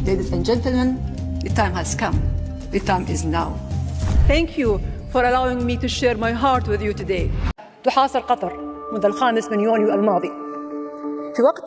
Ladies and gentlemen, the time has come. The time is now. Thank you for allowing me to share my heart with you today. تحاصر قطر منذ الخامس من يونيو الماضي في وقت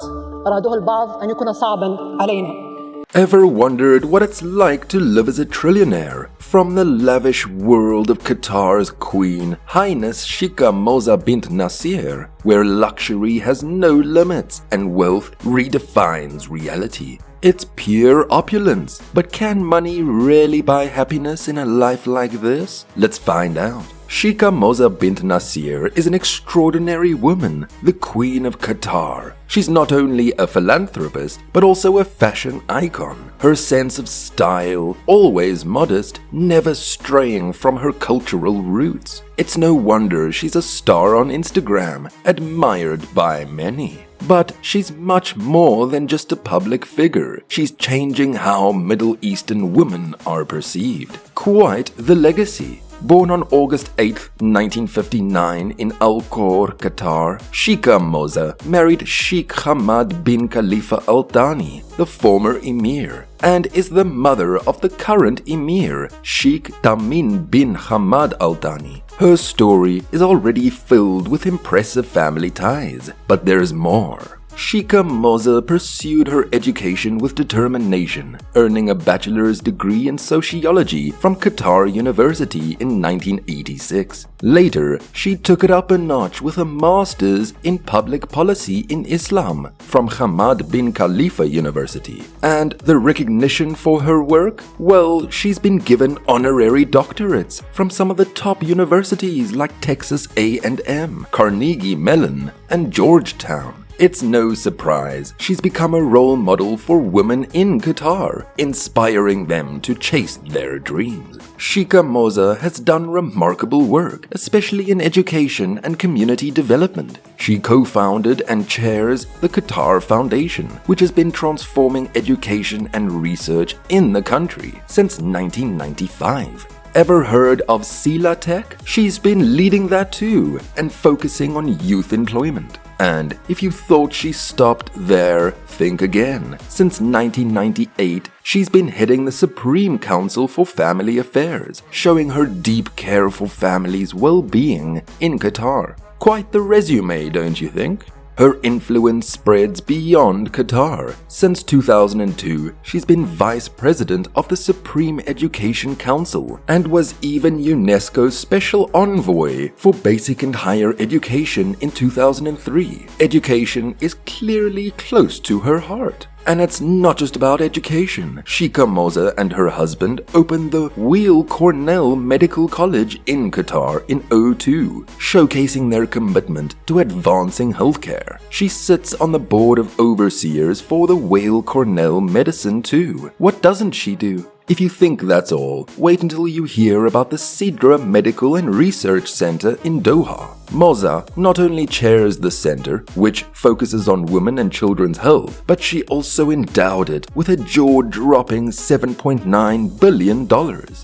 أرادوه البعض أن يكون صعباً علينا. Ever wondered what it's like to live as a trillionaire? From the lavish world of Qatar's Queen, Highness Sheikha Moza bint Nasser, where luxury has no limits and wealth redefines reality. It's pure opulence, but can money really buy happiness in a life like this? Let's find out. Sheikha Moza bint Nasser is an extraordinary woman, the Queen of Qatar. She's not only a philanthropist, but also a fashion icon. Her sense of style, always modest, never straying from her cultural roots. It's no wonder she's a star on Instagram, admired by many. But she's much more than just a public figure. She's changing how Middle Eastern women are perceived. Quite the legacy. Born on August 8, 1959 in Al Khor, Qatar, Sheikha Moza married Sheikh Hamad bin Khalifa Al Thani, the former emir, and is the mother of the current emir, Sheikh Tamim bin Hamad Al Thani. Her story is already filled with impressive family ties, but there's more. Sheikha Moza pursued her education with determination, earning a bachelor's degree in sociology from Qatar University in 1986. Later, she took it up a notch with a master's in public policy in Islam from Hamad bin Khalifa University. And the recognition for her work? Well, she's been given honorary doctorates from some of the top universities like Texas A&M, Carnegie Mellon, and Georgetown. It's no surprise she's become a role model for women in Qatar, inspiring them to chase their dreams. Sheikha Moza has done remarkable work, especially in education and community development. She co-founded and chairs the Qatar Foundation, which has been transforming education and research in the country since 1995. Ever heard of Sila Tech? She's been leading that too and focusing on youth employment. And if you thought she stopped there, think again. Since 1998, she's been heading the Supreme Council for Family Affairs, showing her deep care for families' well-being in Qatar. Quite the resume, don't you think? Her influence spreads beyond Qatar. Since 2002, she's been Vice President of the Supreme Education Council and was even UNESCO's Special Envoy for Basic and Higher Education in 2003. Education is clearly close to her heart. And it's not just about education. Sheikha Moza and her husband opened the Weill Cornell Medical College in Qatar in 2002, showcasing their commitment to advancing healthcare. She sits on the board of overseers for the Weill Cornell Medicine too. What doesn't she do? If you think that's all, wait until you hear about the Sidra Medical and Research Center in Doha. Moza not only chairs the center, which focuses on women and children's health, but she also endowed it with a jaw-dropping $7.9 billion.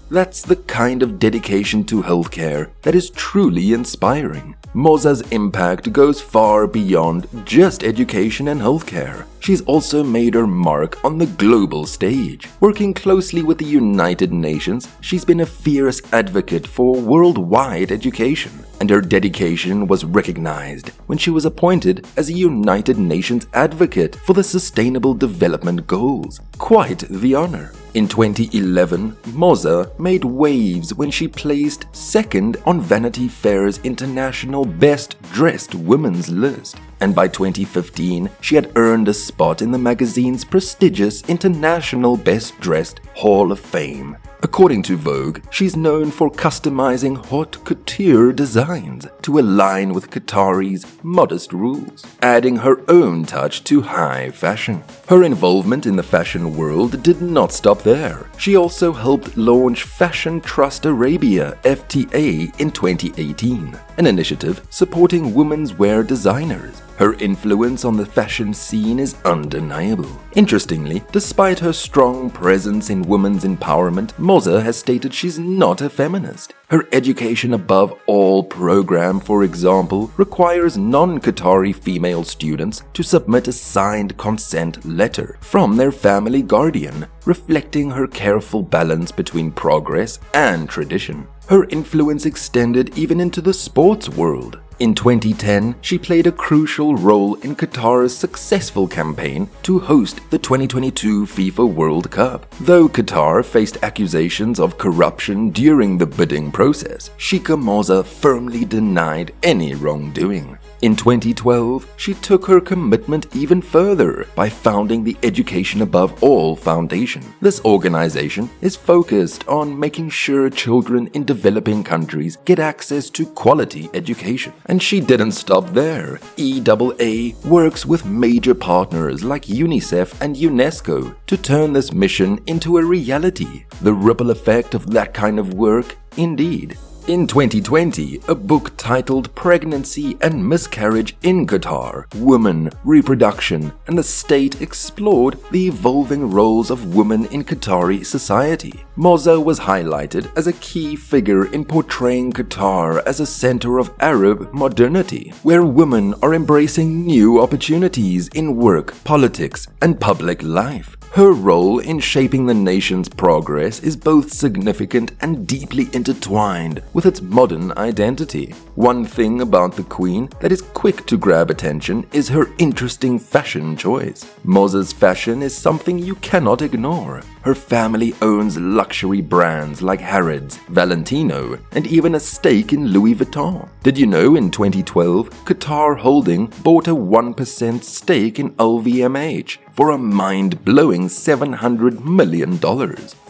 That's the kind of dedication to healthcare that is truly inspiring. Moza's impact goes far beyond just education and healthcare. She's also made her mark on the global stage. Working closely with the United Nations, she's been a fierce advocate for worldwide education, and her dedication was recognized when she was appointed as a United Nations advocate for the Sustainable Development Goals. Quite the honor. In 2011, Moza made waves when she placed second on Vanity Fair's International Best Dressed Women's list. And by 2015, she had earned a spot in the magazine's prestigious International Best Dressed Hall of Fame. According to Vogue, she's known for customizing haute couture designs to align with Qatari's modest rules, adding her own touch to high fashion. Her involvement in the fashion world did not stop there. She also helped launch Fashion Trust Arabia (FTA) in 2018, an initiative supporting women's wear designers. Her influence on the fashion scene is undeniable. Interestingly, despite her strong presence in women's empowerment, Moza has stated she's not a feminist. Her Education Above All program, for example, requires non-Qatari female students to submit a signed consent letter from their family guardian, reflecting her careful balance between progress and tradition. Her influence extended even into the sports world. In 2010, she played a crucial role in Qatar's successful campaign to host the 2022 FIFA World Cup. Though Qatar faced accusations of corruption during the bidding process, Sheikha Moza firmly denied any wrongdoing. In 2012, she took her commitment even further by founding the Education Above All Foundation. This organization is focused on making sure children in developing countries get access to quality education. And she didn't stop there. EAA works with major partners like UNICEF and UNESCO to turn this mission into a reality. The ripple effect of that kind of work, indeed. In 2020, a book titled Pregnancy and Miscarriage in Qatar, Women, Reproduction, and the State explored the evolving roles of women in Qatari society. Moza was highlighted as a key figure in portraying Qatar as a center of Arab modernity, where women are embracing new opportunities in work, politics, and public life. Her role in shaping the nation's progress is both significant and deeply intertwined with its modern identity. One thing about the Queen that is quick to grab attention is her interesting fashion choice. Moza's fashion is something you cannot ignore. Her family owns luxury brands like Harrods, Valentino, and even a stake in Louis Vuitton. Did you know in 2012, Qatar Holding bought a 1% stake in LVMH for a mind-blowing $700 million.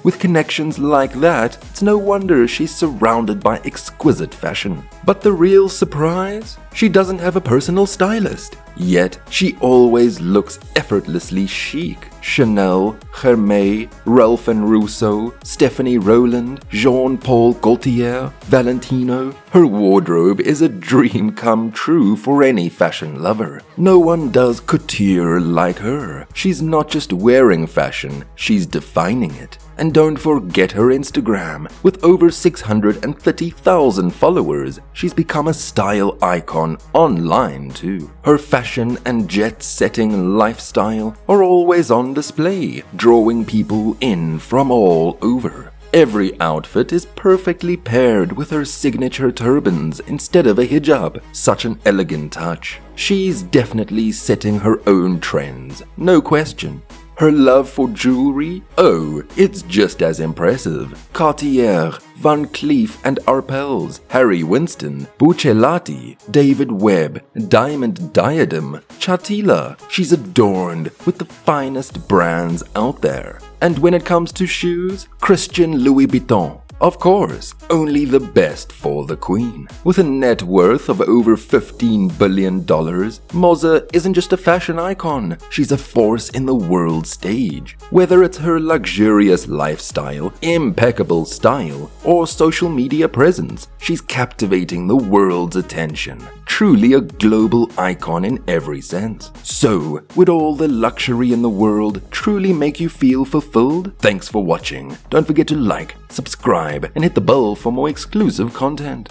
With connections like that, it's no wonder she's surrounded by exquisite fashion. But the real surprise? She doesn't have a personal stylist. Yet, she always looks effortlessly chic. Chanel, Hermès, Ralph & Russo, Stephanie Rowland, Jean-Paul Gaultier, Valentino. Her wardrobe is a dream come true for any fashion lover. No one does couture like her. She's not just wearing fashion, she's defining it. And don't forget her Instagram. With over 630,000 followers, she's become a style icon online too. Her fashion and jet-setting lifestyle are always on display, drawing people in from all over. Every outfit is perfectly paired with her signature turbans instead of a hijab. Such an elegant touch. She's definitely setting her own trends, no question. Her love for jewelry? Oh, it's just as impressive. Cartier, Van Cleef and Arpels, Harry Winston, Buccellati, David Webb, Diamond Diadem, Chatila. She's adorned with the finest brands out there. And when it comes to shoes, Christian Louis Vuitton. Of course, only the best for the Queen. With a net worth of over $15 billion, Moza isn't just a fashion icon, she's a force in the world stage. Whether it's her luxurious lifestyle, impeccable style, or social media presence, she's captivating the world's attention. Truly a global icon in every sense. So, would all the luxury in the world truly make you feel fulfilled? Thanks for watching. Don't forget to like, subscribe, and hit the bell for more exclusive content.